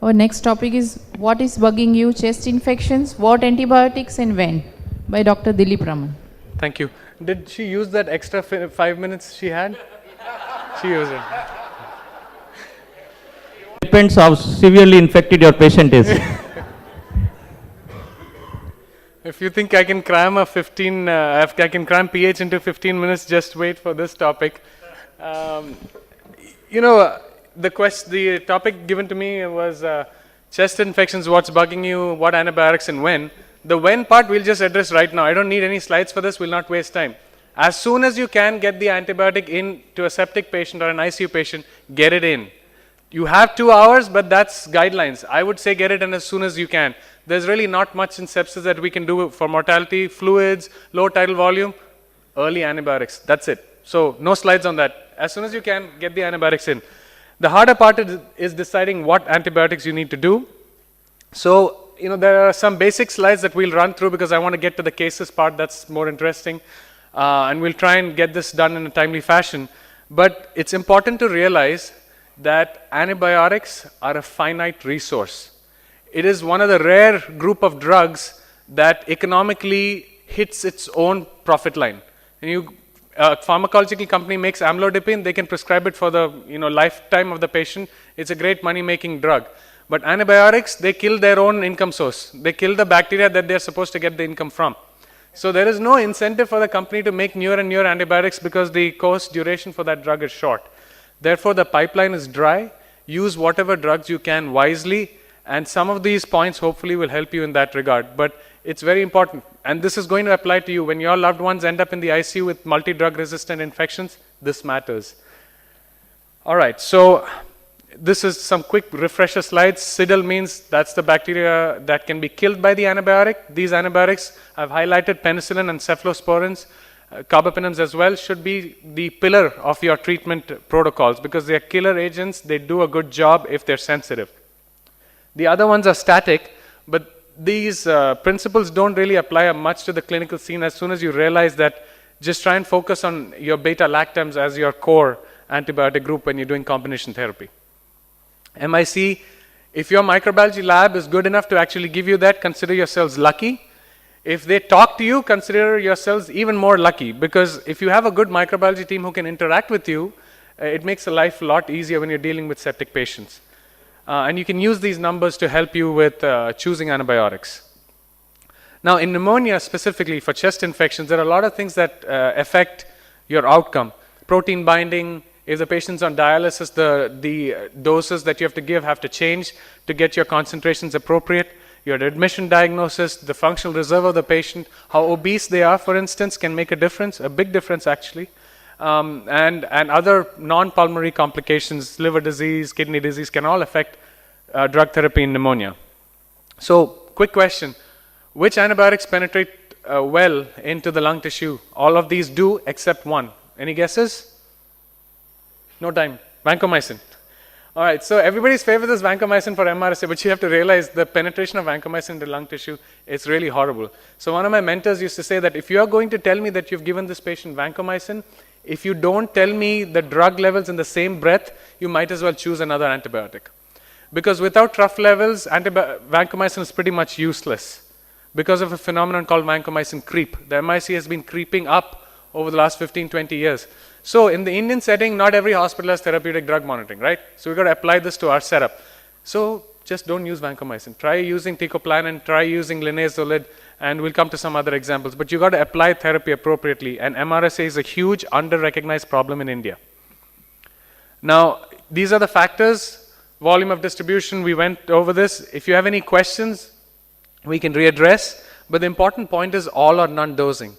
Our next topic is What is bugging you? Chest infections, what antibiotics and when? By Dr. Dileep Raman. Thank you. Did she use that extra 5 minutes she had? She used it. Depends how severely infected your patient is. If you think I can cram I can cram pH into 15 minutes, just wait for this topic. The topic given to me was chest infections, what's bugging you, what antibiotics and when. The when part we'll just address right now. I don't need any slides for this, we'll not waste time. As soon as you can get the antibiotic in to a septic patient or an ICU patient, get it in. You have 2 hours, but that's guidelines. I would say get it in as soon as you can. There's really not much in sepsis that we can do for mortality, fluids, low tidal volume, early antibiotics. That's it. So no slides on that. As soon as you can, get the antibiotics in. The harder part is deciding what antibiotics you need to do. So, there are some basic slides that we'll run through because I want to get to the cases part. That's more interesting. And we'll try and get this done in a timely fashion. But it's important to realize that antibiotics are a finite resource. It is one of the rare group of drugs that economically hits its own profit line. And a pharmacological company makes amlodipine, they can prescribe it for the lifetime of the patient. It's a great money-making drug. But antibiotics, they kill their own income source. They kill the bacteria that they're supposed to get the income from. So there is no incentive for the company to make newer and newer antibiotics because the course duration for that drug is short. Therefore, the pipeline is dry. Use whatever drugs you can wisely, and some of these points hopefully will help you in that regard. But it's very important, and this is going to apply to you. When your loved ones end up in the ICU with multi-drug resistant infections, this matters. All right, so this is some quick refresher slides. CIDL means that's the bacteria that can be killed by the antibiotic. These antibiotics, I've highlighted penicillin and cephalosporins, carbapenems as well, should be the pillar of your treatment protocols because they are killer agents. They do a good job if they're sensitive. The other ones are static, but these principles don't really apply much to the clinical scene as soon as you realize that just try and focus on your beta-lactams as your core antibiotic group when you're doing combination therapy. MIC, if your microbiology lab is good enough to actually give you that, consider yourselves lucky. If they talk to you, consider yourselves even more lucky because if you have a good microbiology team who can interact with you, it makes life a lot easier when you're dealing with septic patients. And you can use these numbers to help you with choosing antibiotics. Now, in pneumonia specifically for chest infections, there are a lot of things that affect your outcome. Protein binding, if the patient's on dialysis, the doses that you have to change to get your concentrations appropriate. Your admission diagnosis, the functional reserve of the patient, how obese they are, for instance, can make a difference, a big difference actually. And other non-pulmonary complications, liver disease, kidney disease, can all affect drug therapy in pneumonia. So, quick question. Which antibiotics penetrate well into the lung tissue? All of these do except one. Any guesses? No time. Vancomycin. All right, so everybody's favorite is vancomycin for MRSA, but you have to realize the penetration of vancomycin into lung tissue is really horrible. So one of my mentors used to say that if you are going to tell me that you've given this patient vancomycin, if you don't tell me the drug levels in the same breath, you might as well choose another antibiotic. Because without trough levels, vancomycin is pretty much useless because of a phenomenon called vancomycin creep. The MIC has been creeping up over the last 15, 20 years. So in the Indian setting, not every hospital has therapeutic drug monitoring, right? So we've got to apply this to our setup. So just don't use vancomycin. Try using teicoplanin, try using linezolid, and we'll come to some other examples. But you've got to apply therapy appropriately, and MRSA is a huge under-recognized problem in India. Now, these are the factors, volume of distribution, we went over this. If you have any questions, we can readdress, but the important point is all or none dosing.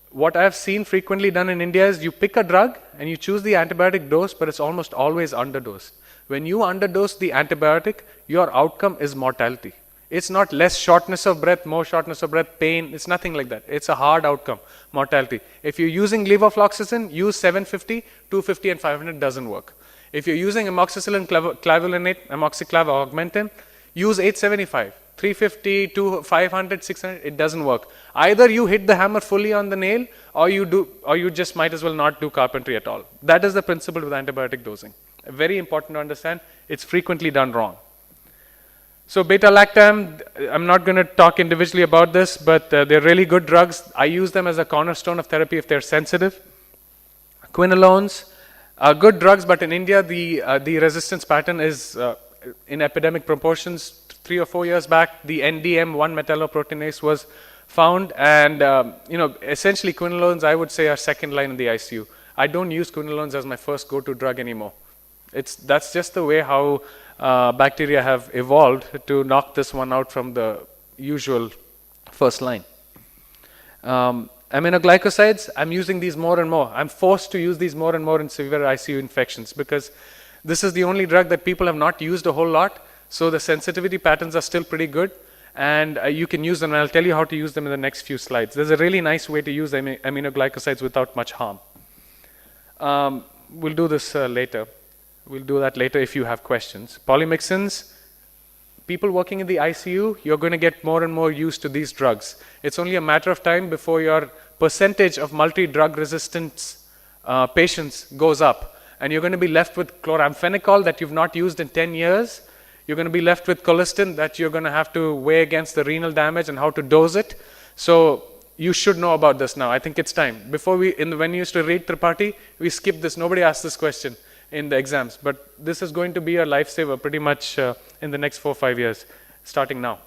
What I've seen frequently done in India is you pick a drug and you choose the antibiotic dose, but it's almost always underdosed. When you underdose the antibiotic, your outcome is mortality. It's not less shortness of breath, more shortness of breath, pain. It's nothing like that. It's a hard outcome, mortality. If you're using levofloxacin, use 750, 250, and 500 doesn't work. If you're using amoxicillin clavulanate, amoxiclav augmentin, use 875. 350 to 500, 600, it doesn't work. Either you hit the hammer fully on the nail, or you just might as well not do carpentry at all. That is the principle with antibiotic dosing. Very important to understand. It's frequently done wrong. So beta-lactam, I'm not going to talk individually about this, but they're really good drugs. I use them as a cornerstone of therapy if they're sensitive. Quinolones are good drugs, but in India, the resistance pattern is in epidemic proportions. 3 or 4 years back, the NDM1 metalloproteinase was found, and essentially quinolones, I would say, are second line in the ICU. I don't use quinolones as my first go-to drug anymore. That's just the way how bacteria have evolved to knock this one out from the usual first line. Aminoglycosides, I'm using these more and more. I'm forced to use these more and more in severe ICU infections because this is the only drug that people have not used a whole lot, so the sensitivity patterns are still pretty good, and you can use them, and I'll tell you how to use them in the next few slides. There's a really nice way to use aminoglycosides without much harm. We'll do this later. We'll do that later if you have questions. Polymyxins, people working in the ICU, you're going to get more and more used to these drugs. It's only a matter of time before your percentage of multi-drug resistance patients goes up. And you're going to be left with chloramphenicol that you've not used in 10 years. You're going to be left with colistin that you're going to have to weigh against the renal damage and how to dose it. So you should know about this now. I think it's time. Before when we used to read Triparthy, we skipped this. Nobody asked this question in the exams, but this is going to be a lifesaver pretty much in the next 4 or 5 years, starting now.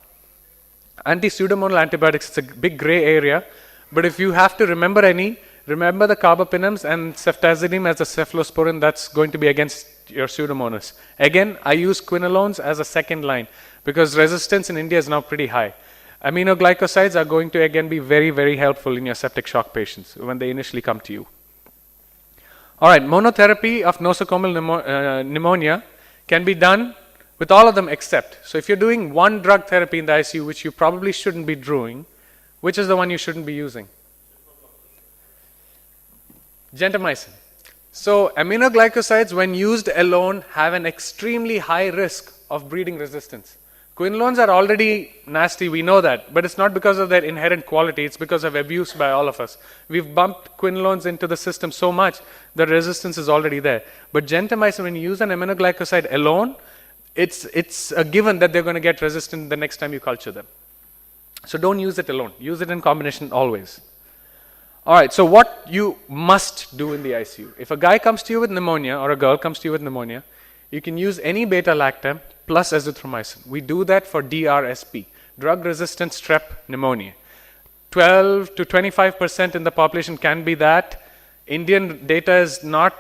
Anti-pseudomonal antibiotics, it's a big gray area, but if you have to remember any, remember the carbapenems and ceftazidime as a cephalosporin that's going to be against your pseudomonas. Again, I use quinolones as a second line because resistance in India is now pretty high. Aminoglycosides are going to again be very, very helpful in your septic shock patients when they initially come to you. All right, monotherapy of nosocomial pneumonia can be done with all of them except. So if you're doing one drug therapy in the ICU, which you probably shouldn't be doing, which is the one you shouldn't be using? Gentamicin. So aminoglycosides, when used alone, have an extremely high risk of breeding resistance. Quinolones are already nasty, we know that, but it's not because of their inherent quality, it's because of abuse by all of us. We've bumped quinolones into the system so much that resistance is already there. But gentamicin, when you use an aminoglycoside alone, it's a given that they're going to get resistant the next time you culture them. So don't use it alone, use it in combination always. All right, so what you must do in the ICU. If a guy comes to you with pneumonia or a girl comes to you with pneumonia, you can use any beta-lactam plus azithromycin. We do that for DRSP, drug-resistant strep pneumonia. 12 to 25% in the population can be that. Indian data is not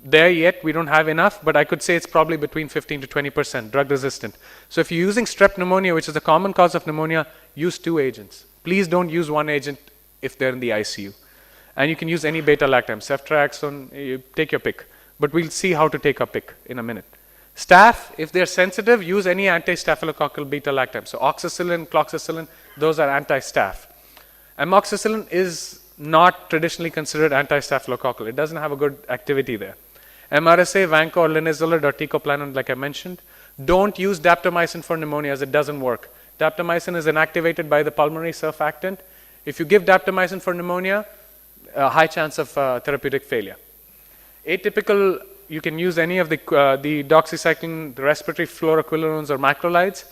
there yet. We don't have enough, but I could say it's probably between 15 to 20% drug-resistant. So if you're using strep pneumonia, which is a common cause of pneumonia, use 2 agents. Please don't use 1 agent if they're in the ICU. And you can use any beta-lactam, ceftriaxone, you take your pick. But we'll see how to take our pick in a minute. Staph, if they're sensitive, use any anti-staphylococcal beta-lactam. So oxacillin, cloxacillin, those are anti-staph. Amoxicillin is not traditionally considered anti-staphylococcal. It doesn't have a good activity there. MRSA, vanco, or linezolid, or ticoplanin, like I mentioned. Don't use daptomycin for pneumonia as it doesn't work. Daptomycin is inactivated by the pulmonary surfactant. If you give daptomycin for pneumonia, a high chance of therapeutic failure. Atypical, you can use any of the doxycycline, the respiratory fluoroquinolones or macrolides.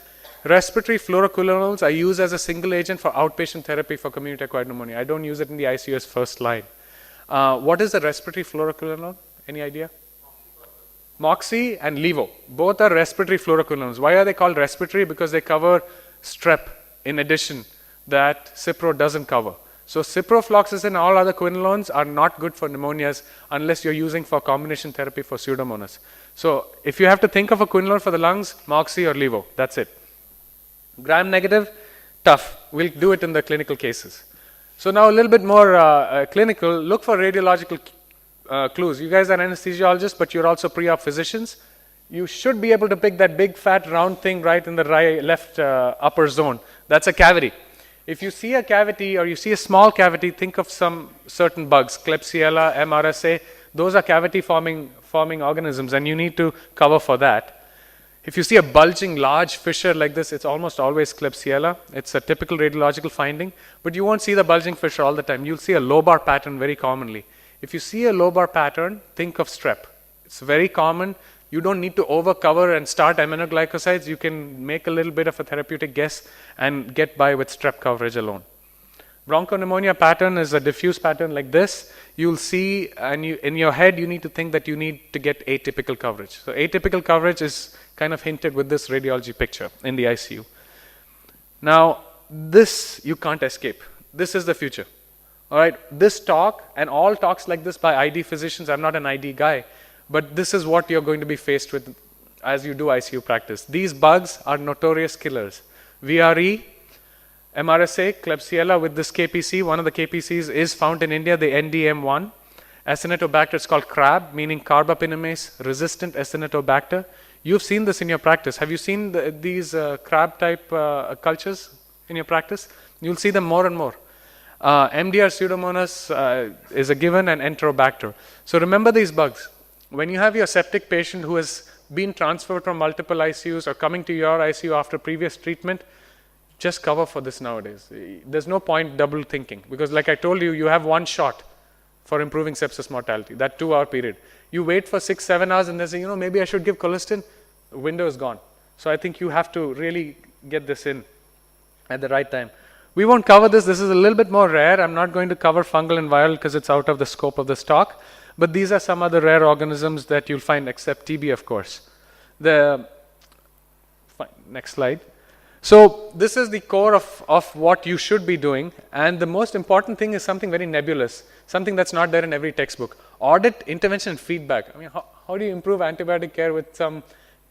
Respiratory fluoroquinolones I use as a single agent for outpatient therapy for community-acquired pneumonia. I don't use it in the ICU as first line. What is a respiratory fluoroquinolone? Any idea? Moxi and Levo. Both are respiratory fluoroquinolones. Why are they called respiratory? Because they cover strep in addition that Cipro doesn't cover. So ciprofloxacin and all other quinolones are not good for pneumonias unless you're using for combination therapy for pseudomonas. So if you have to think of a quinolone for the lungs, Moxi or Levo, that's it. Gram negative, tough. We'll do it in the clinical cases. So now a little bit more clinical, look for radiological clues. You guys are anesthesiologists, but you're also pre-op physicians. You should be able to pick that big fat round thing right in the left upper zone. That's a cavity. If you see a cavity or you see a small cavity, think of some certain bugs, Klebsiella, MRSA. Those are cavity forming organisms, and you need to cover for that. If you see a bulging large fissure like this, it's almost always Klebsiella. It's a typical radiological finding, but you won't see the bulging fissure all the time. You'll see a lobar pattern very commonly. If you see a lobar pattern, think of strep. It's very common. You don't need to overcover and start aminoglycosides. You can make a little bit of a therapeutic guess and get by with strep coverage alone. Bronchopneumonia pattern is a diffuse pattern like this. You'll see, and in your head, you need to think that you need to get atypical coverage. So atypical coverage is kind of hinted with this radiology picture in the ICU. Now, this you can't escape. This is the future. All right, this talk and all talks like this by ID physicians, I'm not an ID guy, but this is what you're going to be faced with as you do ICU practice. These bugs are notorious killers. VRE, MRSA, Klebsiella with this KPC, one of the KPCs is found in India, the NDM1. Acinetobacter is called CRAB, meaning carbapinamase resistant Acinetobacter. You've seen this in your practice. Have you seen these CRAB type cultures in your practice? You'll see them more and more. MDR Pseudomonas is a given, and Enterobacter. So remember these bugs. When you have your septic patient who has been transferred from multiple ICUs or coming to your ICU after previous treatment, just cover for this nowadays. There's no point double thinking, because like I told you, you have one shot for improving sepsis mortality, that 2-hour period. You wait for 6-7 hours and then say, maybe I should give colistin. The window is gone. So I think you have to really get this in at the right time. We won't cover this. This is a little bit more rare. I'm not going to cover fungal and viral because it's out of the scope of this talk. But these are some other rare organisms that you'll find, except TB, of course. Next slide. So this is the core of what you should be doing. And the most important thing is something very nebulous, something that's not there in every textbook. Audit, intervention, and feedback. I mean, how do you improve antibiotic care with some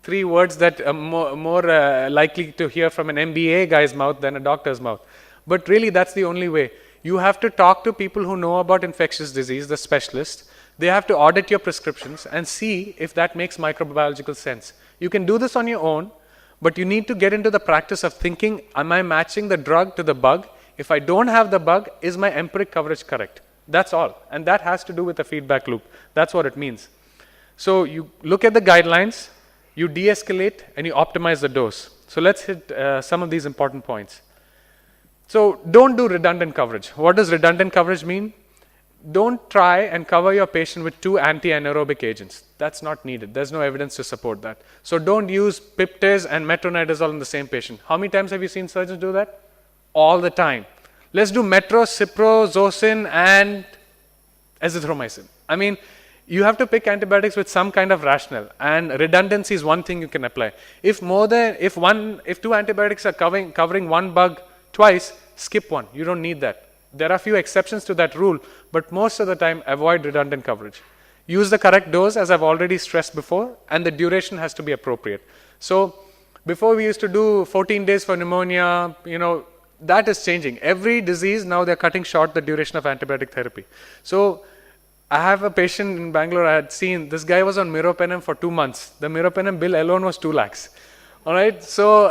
3 words that are more likely to hear from an MBA guy's mouth than a doctor's mouth? But really, that's the only way. You have to talk to people who know about infectious disease, the specialists. They have to audit your prescriptions and see if that makes microbiological sense. You can do this on your own, but you need to get into the practice of thinking, am I matching the drug to the bug? If I don't have the bug, is my empiric coverage correct? That's all. And that has to do with the feedback loop. That's what it means. So you look at the guidelines, you de-escalate, and you optimize the dose. So let's hit some of these important points. So don't do redundant coverage. What does redundant coverage mean? Don't try and cover your patient with 2 anti-anaerobic agents. That's not needed. There's no evidence to support that. So don't use piptase and metronidazole in the same patient. How many times have you seen surgeons do that? All the time. Let's do metro, ciprofloxacin, and azithromycin. I mean, you have to pick antibiotics with some kind of rationale, and redundancy is one thing you can apply. If 2 antibiotics are covering one bug twice, skip one. You don't need that. There are a few exceptions to that rule, but most of the time, avoid redundant coverage. Use the correct dose, as I've already stressed before, and the duration has to be appropriate. So before we used to do 14 days for pneumonia, that is changing. Every disease, now they're cutting short the duration of antibiotic therapy. So I have a patient in Bangalore I had seen. This guy was on meropenem for 2 months. The meropenem bill alone was 2 lakhs. All right, so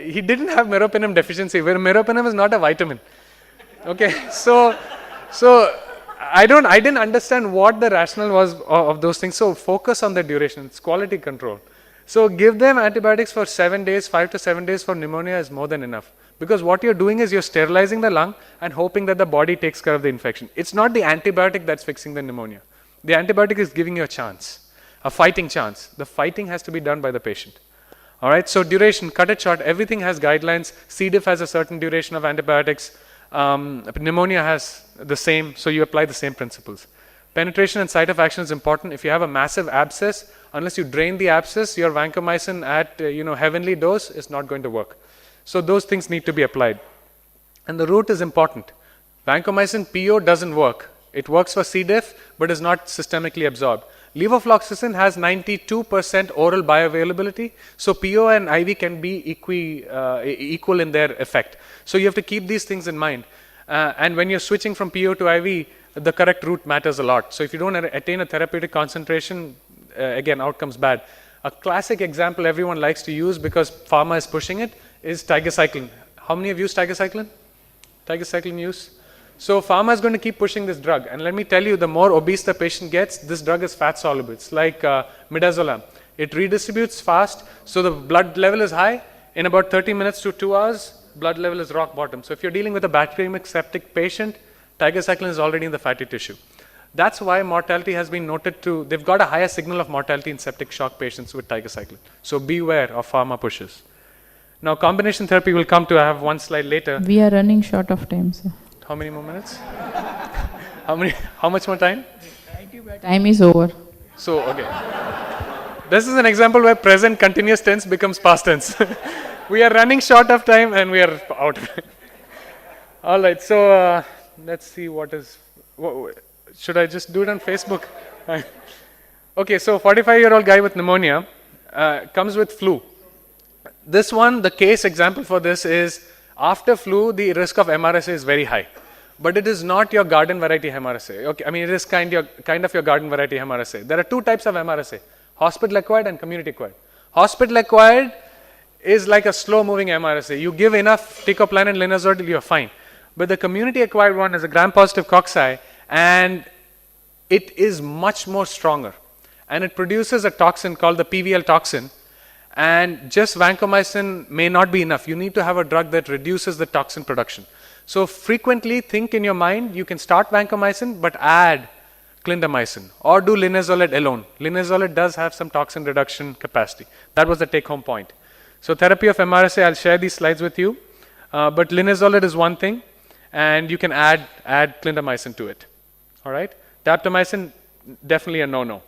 he didn't have meropenem deficiency, where meropenem is not a vitamin. Okay, so I didn't understand what the rationale was of those things. So focus on the duration. It's quality control. So give them antibiotics for 7 days, 5 to 7 days for pneumonia is more than enough. Because what you're doing is you're sterilizing the lung and hoping that the body takes care of the infection. It's not the antibiotic that's fixing the pneumonia. The antibiotic is giving you a chance, a fighting chance. The fighting has to be done by the patient. All right, so duration, cut it short. Everything has guidelines. C. diff has a certain duration of antibiotics. Pneumonia has the same, so you apply the same principles. Penetration and site of action is important. If you have a massive abscess, unless you drain the abscess, your vancomycin at heavenly dose is not going to work. So those things need to be applied. And the route is important. Vancomycin PO doesn't work. It works for C. diff, but is not systemically absorbed. Levofloxacin has 92% oral bioavailability, so PO and IV can be equal in their effect. So you have to keep these things in mind. And when you're switching from PO to IV, the correct route matters a lot. So if you don't attain a therapeutic concentration, again, outcome's bad. A classic example everyone likes to use because pharma is pushing it is tigecycline. How many have used tigecycline? Tigecycline use? So pharma is going to keep pushing this drug. And let me tell you, the more obese the patient gets, this drug is fat soluble. It's like midazolam. It redistributes fast, so the blood level is high. In about 30 minutes to 2 hours, blood level is rock bottom. So if you're dealing with a bacteremic septic patient, tigecycline is already in the fatty tissue. That's why mortality has been noted to, they've got a higher signal of mortality in septic shock patients with tigecycline. So beware of pharma pushes. Now combination therapy will come to, I have one slide later. We are running short of time, sir. How many more minutes? How much more time? Time is over. So, okay. This is an example where present continuous tense becomes past tense. We are running short of time and we are out. All right, so let's see should I just do it on Facebook? Okay, so 45-year-old guy with pneumonia comes with flu. This one, the case example for this is after flu, the risk of MRSA is very high. But it is not your garden variety MRSA. Okay, I mean, it is kind of your garden variety MRSA. There are two types of MRSA, hospital acquired and community acquired. Hospital acquired is like a slow moving MRSA. You give enough ticoplan and linezolid, you're fine. But the community acquired one is a gram-positive cocci, and it is much more stronger. And it produces a toxin called the PVL toxin. And just vancomycin may not be enough. You need to have a drug that reduces the toxin production. So frequently think in your mind, you can start vancomycin, but add clindamycin or do linezolid alone. Linezolid does have some toxin reduction capacity. That was the take-home point. So therapy of MRSA, I'll share these slides with you. But linezolid is one thing, and you can add clindamycin to it. All right? Daptomycin, definitely a no-no.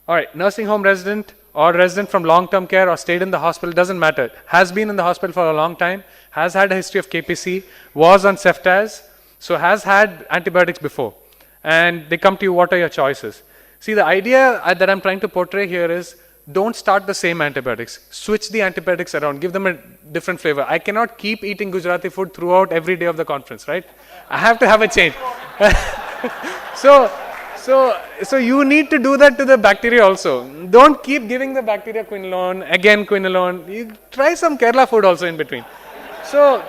All right, nursing home resident or resident from long-term care or stayed in the hospital, doesn't matter. Has been in the hospital for a long time, has had a history of KPC, was on ceftaz, so has had antibiotics before. And they come to you, what are your choices? See, the idea that I'm trying to portray here is don't start the same antibiotics. Switch the antibiotics around. Give them a different flavor. I cannot keep eating Gujarati food throughout every day of the conference, right? I have to have a change. So you need to do that to the bacteria also. Don't keep giving the bacteria quinolone, again quinolone. You try some Kerala food also in between. So,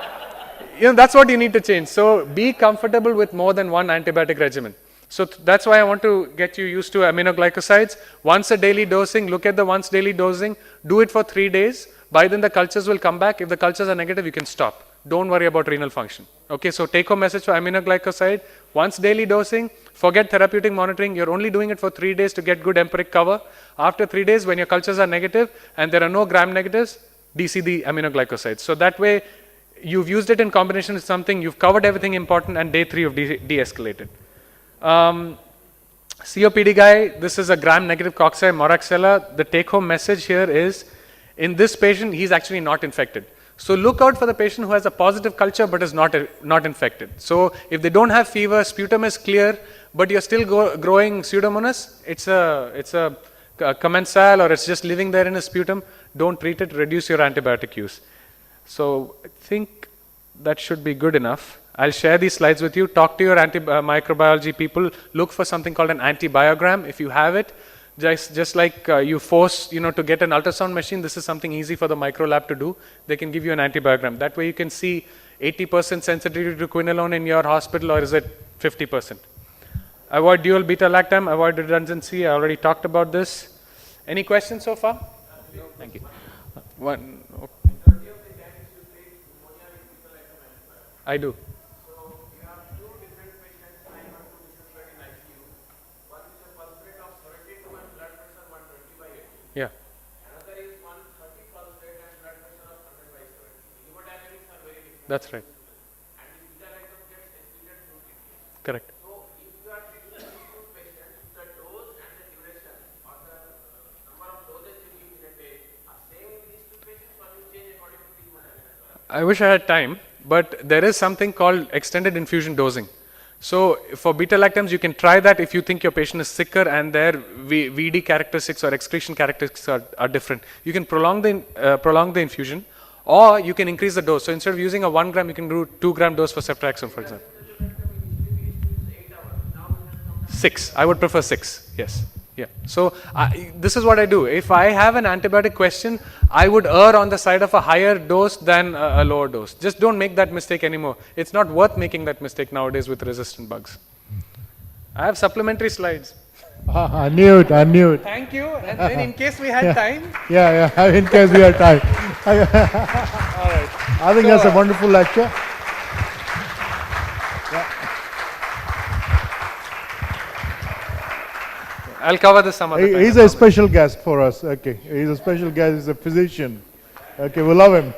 that's what you need to change. So be comfortable with more than one antibiotic regimen. So that's why I want to get you used to aminoglycosides. Once a daily dosing, look at the once daily dosing, do it for 3 days. By then the cultures will come back. If the cultures are negative, you can stop. Don't worry about renal function. Okay, so take home message for aminoglycoside, once daily dosing, forget therapeutic monitoring. You're only doing it for 3 days to get good empiric cover. After 3 days, when your cultures are negative and there are no gram negatives, DC the aminoglycosides. So that way, you've used it in combination with something, you've covered everything important, and day 3 you've de-escalated. COPD guy, this is a gram-negative cocci, Moraxella. The take-home message here is, in this patient, he's actually not infected. So look out for the patient who has a positive culture but is not infected. So if they don't have fever, sputum is clear, but you're still growing Pseudomonas, it's a commensal or it's just living there in a sputum, don't treat it, reduce your antibiotic use. So I think that should be good enough. I'll share these slides with you. Talk to your microbiology people. Look for something called an antibiogram. If you have it, just like you force to get an ultrasound machine, this is something easy for the micro lab to do. They can give you an antibiogram. That way you can see 80% sensitivity to quinolone in your hospital, or is it 50%? Avoid dual beta-lactam, avoid redundancy. I already talked about this. Any questions so far? Thank you. One. I do. Yeah. Another is 130 pulse rate and blood pressure of 100/70. Hemodynamics are very different. That's right. And the beta-lactam gets excreted through kidneys. Correct. So if you are treating these two patients, the dose and the duration or the number of doses you give in a day are same in these two patients, or you change according to the hemodynamics? I wish I had time, but there is something called extended infusion dosing. So for beta-lactams, you can try that if you think your patient is sicker and their VD characteristics or excretion characteristics are different. You can prolong the infusion, or you can increase the dose. So instead of using a 1 gram, you can do 2 gram dose for ceftriaxone, for example. 6. I would prefer 6. Yes. Yeah. So this is what I do. If I have an antibiotic question, I would err on the side of a higher dose than a lower dose. Just don't make that mistake anymore. It's not worth making that mistake nowadays with resistant bugs. I have supplementary slides. I knew it. Thank you. And then in case we had time. Yeah, in case we had time. All right. I think that's a wonderful lecture. I'll cover this some other time. He's a special guest for us. Okay, he's a special guest. He's a physician. Okay, we love him.